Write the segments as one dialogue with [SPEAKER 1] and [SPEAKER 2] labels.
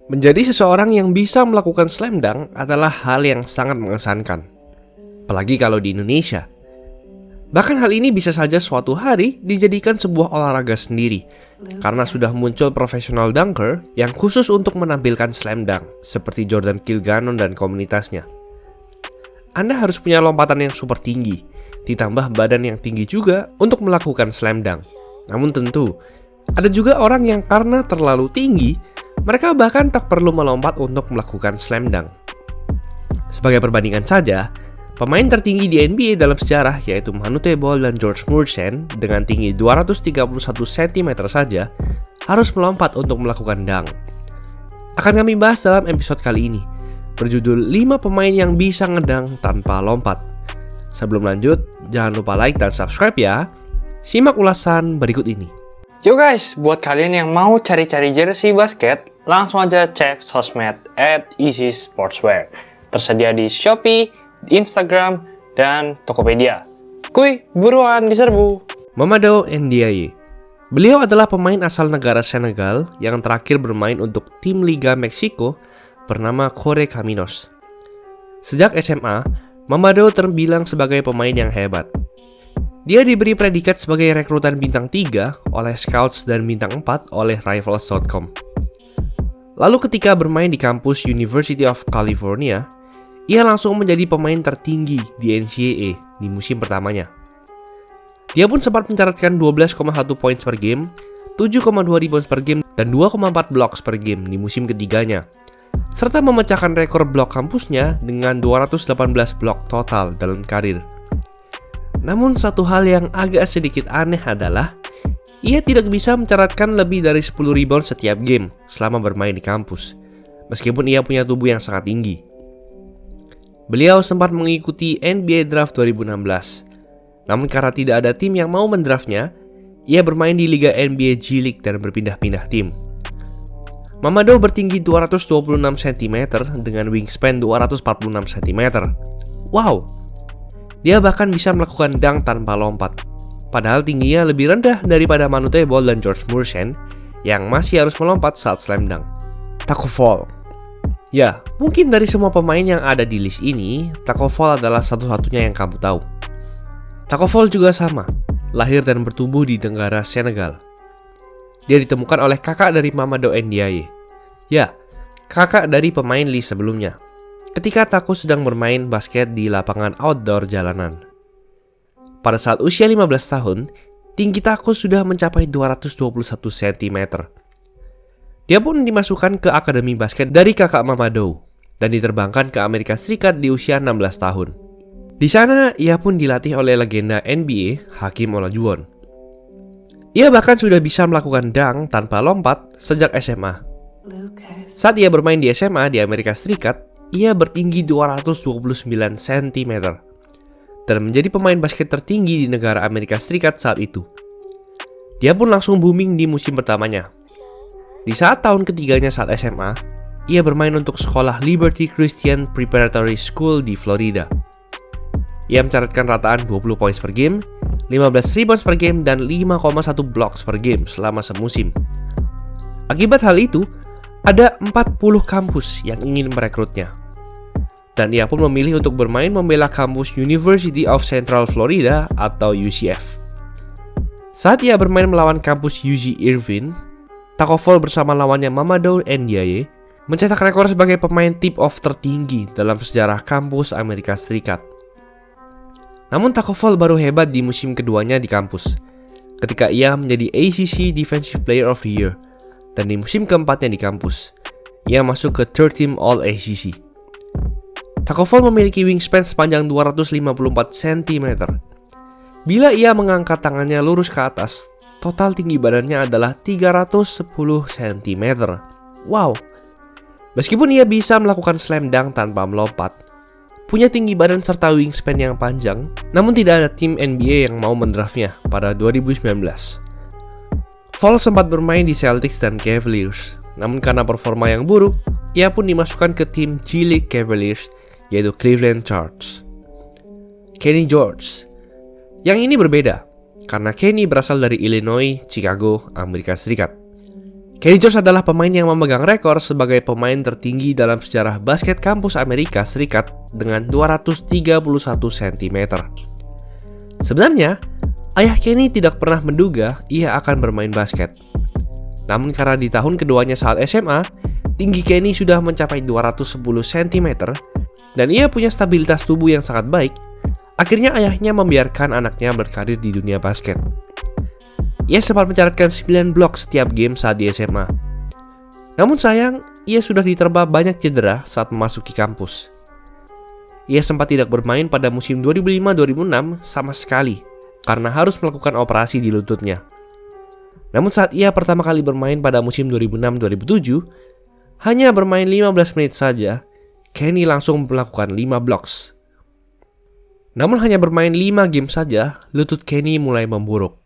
[SPEAKER 1] Menjadi seseorang yang bisa melakukan slam dunk adalah hal yang sangat mengesankan. Apalagi kalau di Indonesia. Bahkan hal ini bisa saja suatu hari dijadikan sebuah olahraga sendiri, karena sudah muncul profesional dunker yang khusus untuk menampilkan slam dunk, seperti Jordan Kilgannon dan komunitasnya. Anda harus punya lompatan yang super tinggi, ditambah badan yang tinggi juga untuk melakukan slam dunk. Namun tentu, ada juga orang yang karena terlalu tinggi, mereka bahkan tak perlu melompat untuk melakukan slam dunk. Sebagai perbandingan saja, pemain tertinggi di NBA dalam sejarah yaitu Manute Bol dan George Muresan dengan tinggi 231 cm saja harus melompat untuk melakukan dunk. Akan kami bahas dalam episode kali ini, berjudul 5 pemain yang bisa ngedunk tanpa lompat. Sebelum lanjut, jangan lupa like dan subscribe ya. Simak ulasan berikut ini.
[SPEAKER 2] Yo guys, buat kalian yang mau cari-cari jersey basket, langsung aja cek sosmed @easysportswear. Tersedia di Shopee, Instagram, dan Tokopedia. Kuy, buruan diserbu.
[SPEAKER 1] Mamadou Ndiaye. Beliau adalah pemain asal negara Senegal yang terakhir bermain untuk tim Liga Meksiko bernama Corre Caminos. Sejak SMA, Mamadou terbilang sebagai pemain yang hebat. Dia diberi predikat sebagai rekrutan bintang 3 oleh Scouts dan bintang 4 oleh Rivals.com. Lalu ketika bermain di kampus University of California, ia langsung menjadi pemain tertinggi di NCAA di musim pertamanya. Dia pun sempat mencatatkan 12,1 points per game, 7,2 rebounds per game, dan 2,4 blocks per game di musim ketiganya, serta memecahkan rekor blok kampusnya dengan 218 blok total dalam karir. Namun satu hal yang agak sedikit aneh adalah ia tidak bisa mencatatkan lebih dari 10 rebound setiap game selama bermain di kampus, meskipun ia punya tubuh yang sangat tinggi. Beliau sempat mengikuti NBA Draft 2016, namun karena tidak ada tim yang mau mendraftnya, ia bermain di Liga NBA G League dan berpindah-pindah tim. Mamadou bertinggi 226 cm dengan wingspan 246 cm. Wow! Dia bahkan bisa melakukan dunk tanpa lompat. Padahal tingginya lebih rendah daripada Manute Bol dan George Muresan yang masih harus melompat saat slam dunk. Tacko Fall. Ya, mungkin dari semua pemain yang ada di list ini, Tacko Fall adalah satu-satunya yang kamu tahu. Tacko Fall juga sama, lahir dan bertumbuh di negara Senegal. Dia ditemukan oleh kakak dari Mamadou Ndiaye. Ya, kakak dari pemain list sebelumnya, ketika Tacko sedang bermain basket di lapangan outdoor jalanan. Pada saat usia 15 tahun, tinggi Tacko sudah mencapai 221 cm. Dia pun dimasukkan ke akademi basket dari kakak Mamadou dan diterbangkan ke Amerika Serikat di usia 16 tahun. Di sana, ia pun dilatih oleh legenda NBA, Hakeem Olajuwon. Ia bahkan sudah bisa melakukan dunk tanpa lompat sejak SMA. Saat ia bermain di SMA di Amerika Serikat, ia bertinggi 229 cm dan menjadi pemain basket tertinggi di negara Amerika Serikat saat itu. Dia pun langsung booming di musim pertamanya. Di saat tahun ketiganya saat SMA, ia bermain untuk sekolah Liberty Christian Preparatory School di Florida. Ia mencatatkan rataan 20 points per game, 15 rebounds per game, dan 5,1 blocks per game selama semusim. Akibat hal itu, ada 40 kampus yang ingin merekrutnya. Dan ia pun memilih untuk bermain membela kampus University of Central Florida atau UCF. Saat ia bermain melawan kampus UC Irvine, Tacko Fall bersama lawannya Mamadou Ndiaye mencetak rekor sebagai pemain tip-off tertinggi dalam sejarah kampus Amerika Serikat. Namun Tacko Fall baru hebat di musim keduanya di kampus, ketika ia menjadi ACC Defensive Player of the Year, dan di musim keempatnya di kampus, ia masuk ke Third Team All-ACC. Tacko Fall memiliki wingspan sepanjang 254 cm. Bila ia mengangkat tangannya lurus ke atas, total tinggi badannya adalah 310 cm. Wow! Meskipun ia bisa melakukan slam dunk tanpa melompat, punya tinggi badan serta wingspan yang panjang, namun tidak ada tim NBA yang mau mendraftnya pada 2019. Fall sempat bermain di Celtics dan Cavaliers, namun karena performa yang buruk, ia pun dimasukkan ke tim G League Cavaliers, yaitu Cleveland Charge. Kenny George. Yang ini berbeda, karena Kenny berasal dari Illinois, Chicago, Amerika Serikat. Kenny George adalah pemain yang memegang rekor sebagai pemain tertinggi dalam sejarah basket kampus Amerika Serikat dengan 231 cm. Sebenarnya, ayah Kenny tidak pernah menduga ia akan bermain basket. Namun karena di tahun keduanya saat SMA, tinggi Kenny sudah mencapai 210 cm dan ia punya stabilitas tubuh yang sangat baik, akhirnya ayahnya membiarkan anaknya berkarir di dunia basket. Ia sempat mencatatkan 9 blok setiap game saat di SMA. Namun sayang, ia sudah diterpa banyak cedera saat memasuki kampus. Ia sempat tidak bermain pada musim 2005-2006 sama sekali karena harus melakukan operasi di lututnya. Namun saat ia pertama kali bermain pada musim 2006-2007, hanya bermain 15 menit saja, Kenny langsung melakukan 5 blocks. Namun hanya bermain 5 game saja, lutut Kenny mulai memburuk.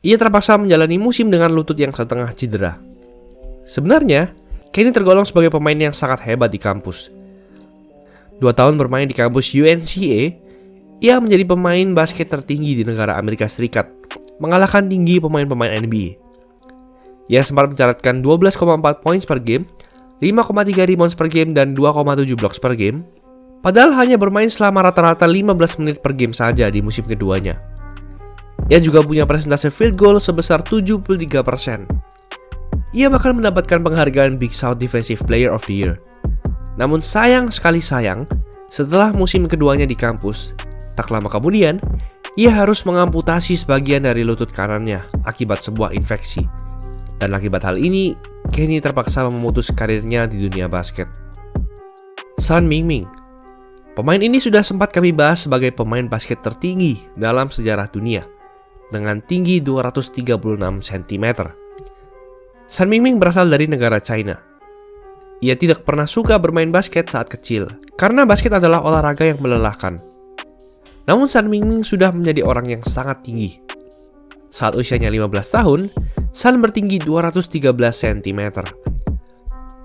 [SPEAKER 1] Ia terpaksa menjalani musim dengan lutut yang setengah cedera. Sebenarnya, Kenny tergolong sebagai pemain yang sangat hebat di kampus. 2 tahun bermain di kampus UNCA, ia menjadi pemain basket tertinggi di negara Amerika Serikat, mengalahkan tinggi pemain-pemain NBA. Ia sempat mencatatkan 12,4 poin per game, 5,3 rebounds per game, dan 2,7 blocks per game, padahal hanya bermain selama rata-rata 15 menit per game saja di musim keduanya. Ia juga punya persentase field goal sebesar 73%. Ia bahkan mendapatkan penghargaan Big South Defensive Player of the Year. Namun sayang, setelah musim keduanya di kampus, tak lama kemudian, ia harus mengamputasi sebagian dari lutut kanannya akibat sebuah infeksi. Dan akibat hal ini, Kenny terpaksa memutus karirnya di dunia basket. Sun Mingming. Pemain ini sudah sempat kami bahas sebagai pemain basket tertinggi dalam sejarah dunia, dengan tinggi 236 cm. Sun Mingming berasal dari negara China. Ia tidak pernah suka bermain basket saat kecil, karena basket adalah olahraga yang melelahkan. Namun Sun Mingming sudah menjadi orang yang sangat tinggi. Saat usianya 15 tahun, Sun bertinggi 213 cm.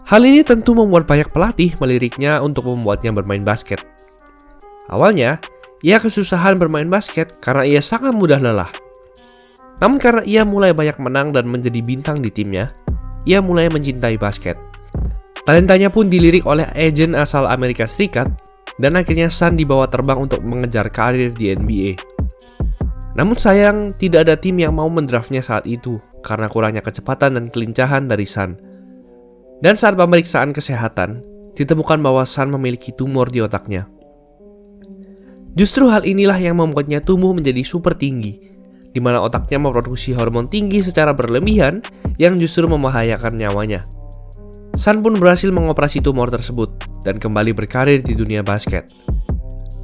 [SPEAKER 1] Hal ini tentu membuat banyak pelatih meliriknya untuk membuatnya bermain basket. Awalnya, ia kesusahan bermain basket karena ia sangat mudah lelah. Namun karena ia mulai banyak menang dan menjadi bintang di timnya, ia mulai mencintai basket. Talentanya pun dilirik oleh agen asal Amerika Serikat, dan akhirnya Sun dibawa terbang untuk mengejar karir di NBA. Namun sayang, tidak ada tim yang mau mendraftnya saat itu karena kurangnya kecepatan dan kelincahan dari Sun. Dan saat pemeriksaan kesehatan, ditemukan bahwa Sun memiliki tumor di otaknya. Justru hal inilah yang membuatnya tumbuh menjadi super tinggi, di mana otaknya memproduksi hormon tinggi secara berlebihan yang justru membahayakan nyawanya. Sun pun berhasil mengoperasi tumor tersebut dan kembali berkarir di dunia basket.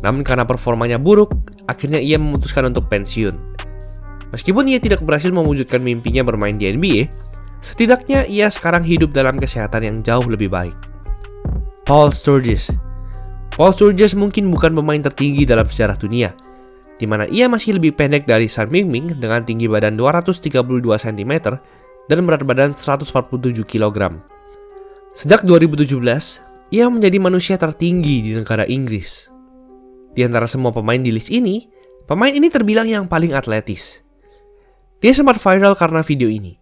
[SPEAKER 1] Namun karena performanya buruk, akhirnya ia memutuskan untuk pensiun. Meskipun ia tidak berhasil mewujudkan mimpinya bermain di NBA, setidaknya ia sekarang hidup dalam kesehatan yang jauh lebih baik. Paul Sturgis. Paul Sturgis mungkin bukan pemain tertinggi dalam sejarah dunia, di mana ia masih lebih pendek dari Sun Mingming dengan tinggi badan 232 cm dan berat badan 147 kg. Sejak 2017, ia menjadi manusia tertinggi di negara Inggris. Di antara semua pemain di list ini, pemain ini terbilang yang paling atletis. Dia sempat viral karena video ini.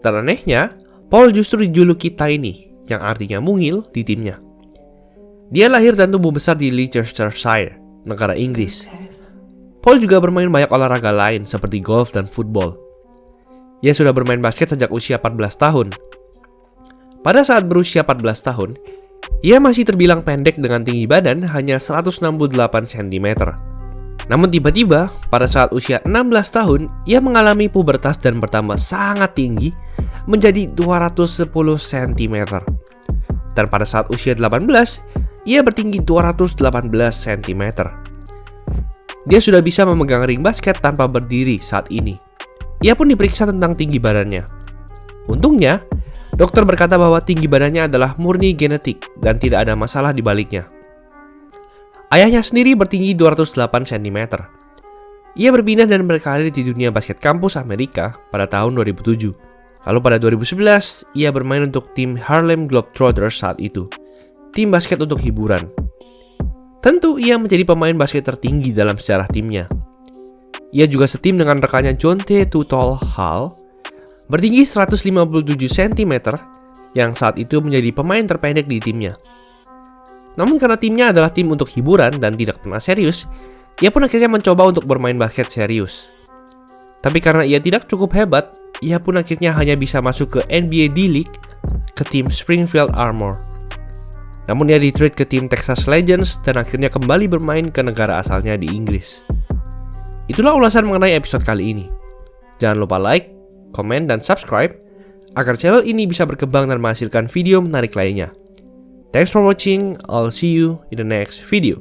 [SPEAKER 1] Dan anehnya, Paul justru dijuluki Tiny, yang artinya mungil, di timnya. Dia lahir dan tumbuh besar di Leicestershire, negara Inggris. Paul juga bermain banyak olahraga lain seperti golf dan football. Ia sudah bermain basket sejak usia 14 tahun. Pada saat berusia 14 tahun, ia masih terbilang pendek dengan tinggi badan hanya 168 cm. Namun tiba-tiba, pada saat usia 16 tahun, ia mengalami pubertas dan bertambah sangat tinggi menjadi 210 cm. Dan pada saat usia 18, ia bertinggi 218 cm. Dia sudah bisa memegang ring basket tanpa berdiri saat ini. Ia pun diperiksa tentang tinggi badannya. Untungnya, dokter berkata bahwa tinggi badannya adalah murni genetik dan tidak ada masalah di baliknya. Ayahnya sendiri bertinggi 208 cm. Ia berpindah dan berkarir di dunia basket kampus Amerika pada tahun 2007. Lalu pada 2011, ia bermain untuk tim Harlem Globetrotters saat itu, tim basket untuk hiburan. Tentu ia menjadi pemain basket tertinggi dalam sejarah timnya. Ia juga setim dengan rekannya Jonte Tutol Hall, bertinggi 157 cm, yang saat itu menjadi pemain terpendek di timnya. Namun karena timnya adalah tim untuk hiburan dan tidak pernah serius, ia pun akhirnya mencoba untuk bermain basket serius. Tapi karena ia tidak cukup hebat, ia pun akhirnya hanya bisa masuk ke NBA D-League ke tim Springfield Armor. Namun ia di-trade ke tim Texas Legends dan akhirnya kembali bermain ke negara asalnya di Inggris. Itulah ulasan mengenai episode kali ini. Jangan lupa like, komen, dan subscribe agar channel ini bisa berkembang dan menghasilkan video menarik lainnya. Thanks for watching, I'll see you in the next video.